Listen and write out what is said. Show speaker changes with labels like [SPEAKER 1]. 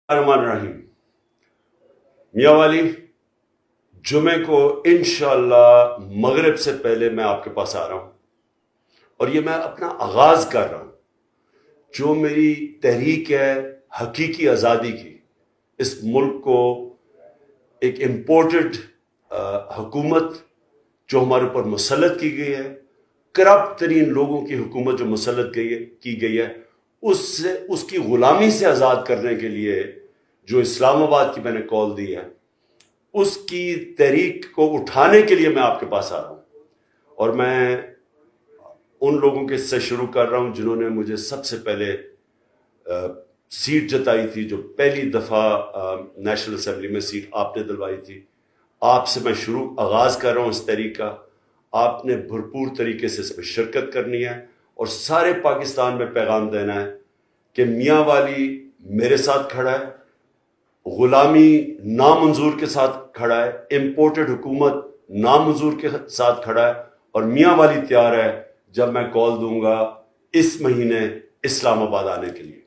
[SPEAKER 1] रहीम। मियांवाली, जुमे को इंशाअल्लाह मगरिब से पहले मैं आपके पास आ रहा हूं और ये मैं अपना आगाज कर रहा हूं। जो मेरी तहरीक है हकीकी आज़ादी की, इस मुल्क को एक इम्पोर्टेड हुकूमत जो हमारे ऊपर मुसल्लत की गई है, करप्ट तरीन लोगों की हुकूमत जो मुसल्लत की गई है, उसकी गुलामी से आज़ाद करने के लिए जो इस्लामाबाद की मैंने कॉल दी है, उसकी तहरीक को उठाने के लिए मैं आपके पास आ रहा हूं। और मैं उन लोगों के से शुरू कर रहा हूं जिन्होंने मुझे सबसे पहले सीट जताई थी, जो पहली दफ़ा नेशनल असेंबली में सीट आपने दिलवाई थी। आपसे मैं आगाज़ कर रहा हूं इस तहरीक का। आपने भरपूर तरीके से इसमें शिरकत करनी है और सारे पाकिस्तान में पैगाम देना है कि मियांवाली मेरे साथ खड़ा है, गुलामी नामंजूर के साथ खड़ा है, इम्पोर्टेड हुकूमत नामंजूर के साथ खड़ा है, और मियांवाली तैयार है जब मैं कॉल दूंगा इस महीने इस्लामाबाद आने के लिए।